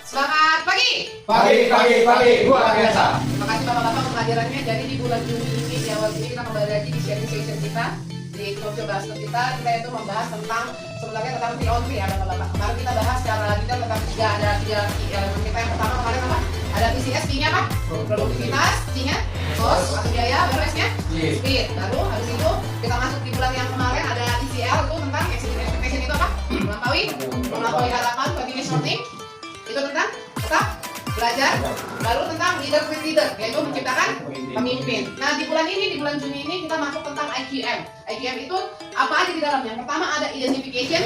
Selamat pagi. Pagi, luar biasa. Terima kasih Bapak-Bapak pembelajarannya. Jadi di bulan Juni ini, di awal ini kita kembali lagi di sharing session kita di Coach Basket kita itu membahas tentang sebenarnya tentang 3 on 3 ya Bapak-Bapak. Kemarin kita bahas secara detail tentang ada tiga elemen kita. Yang pertama kemarin apa? Ada VCS, P-nya apa? Produktivitas, C-nya cost atau biaya, baru S-nya speed. Lalu habis itu kita masuk di bulan yang kemarin ada ECL itu tentang expectation itu apa? Melampaui harapan, continuous learning. Itu tentang tetap belajar. Baru tentang leader with leader, yaitu menciptakan pemimpin. Nah di bulan ini, di bulan Juni ini kita masuk tentang IQM. IQM itu apa aja di dalamnya? Yang pertama ada identification,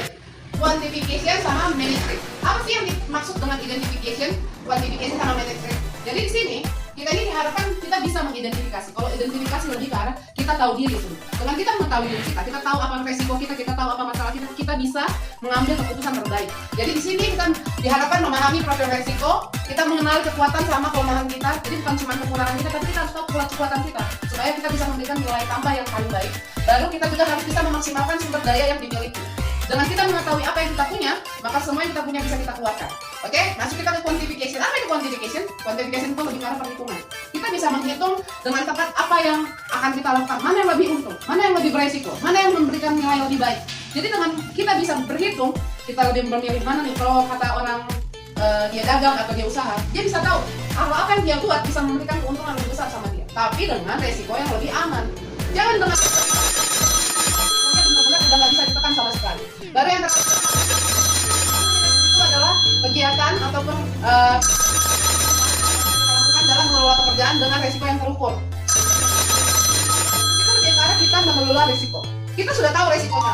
quantification, sama management. Apa sih yang dimaksud dengan identification, quantification, sama management? Jadi di sini kita ini diharapkan kita bisa mengidentifikasi. Kalau identifikasi lebih ke arah kita tahu diri tuh. Dengan kita mengetahui diri kita tahu apa resiko kita tahu apa masalah kita bisa mengambil keputusan terbaik. Jadi di sini kita diharapkan memahami profil resiko, kita mengenali kekuatan sama kelemahan kita. Jadi bukan cuma kekurangan kita, tapi kita harus tahu kekuatan kita supaya kita bisa memberikan nilai tambah yang paling baik. Baru kita juga harus bisa memaksimalkan sumber daya yang dimiliki. Dengan kita mengetahui apa yang kita punya, maka semua yang kita punya bisa kita keluarkan. Oke, masuk kita ke quantification. Apa itu quantification? Quantification itu lebih ke arah perhitungan. Kita bisa menghitung dengan tepat apa yang akan kita lakukan, mana yang lebih untung, mana yang lebih beresiko, mana yang memberikan nilai lebih baik. Jadi dengan kita bisa berhitung, kita lebih memilih mana nih. Kalau kata orang dia dagang atau dia usaha, dia bisa tahu kalau apa yang dia buat bisa memberikan keuntungan lebih besar sama dia, tapi dengan resiko yang lebih aman. Jangan dengan benar-benar nggak bisa ditekan sama sekali. Baru yang itu adalah kegiatan ataupun lakukan dalam mengelola pekerjaan dengan resiko yang terukur. Itu lebih karena kita mengelola resiko. Kita sudah tahu resikonya,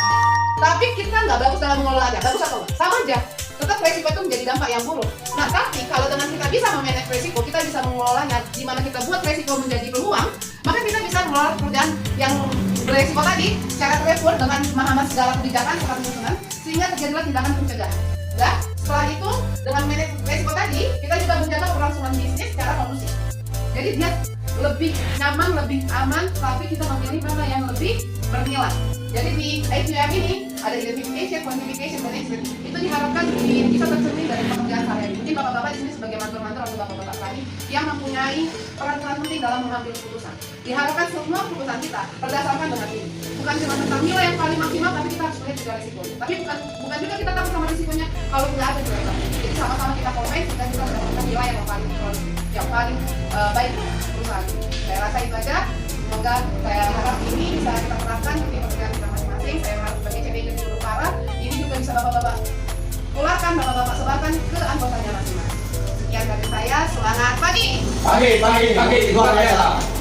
tapi kita nggak bagus dalam mengelolanya. Bagus atau nggak? Sama aja. Tetap resiko itu menjadi dampak yang buruk. Nah, tapi kalau dengan kita bisa memanage resiko, kita bisa mengelolanya. Di mana kita buat resiko menjadi peluang, maka kita bisa mengelola pekerjaan yang beresiko tadi secara terukur dengan memahami segala kebijakan serta penyusunan sehingga terjadilah tindakan pencegahan. Nah, setelah itu dengan manage resiko tadi kita juga menjaga keberlangsungan bisnis secara kondusif. Jadi dia lebih nyaman, lebih aman, tapi kita memilih mana yang lebih bernilai. Jadi di IQM ini ada identification, quantification, management. Itu diharapkan bisa tercermin dari pekerjaan sehari-hari. Mungkin bapak-bapak di sini sebagai mantor-mantor atau bapak-bapak tadi yang mempunyai peran-peran penting dalam mengambil keputusan. Diharapkan semua keputusan kita berdasarkan dengan ini. Bukan cuma tentang nilai yang paling maksimal, tapi kita harus melihat juga risikonya. Tapi bukan juga kita takut sama risikonya kalau nggak ada nilai. Jadi sama-sama kita komen, kita juga mendapatkan nilai yang paling baik untuk perusahaan. Saya rasa itu aja. Semoga saya harap ini bisa kita terapkan di pekerjaan kita masing-masing. Saya harap sebagai CPI di seluruh para ini juga bisa bapak-bapak keluarkan, bapak-bapak sebarkan ke anggotanya masing-masing. Sekian dari saya, selamat pagi. Pagi, luar biasa.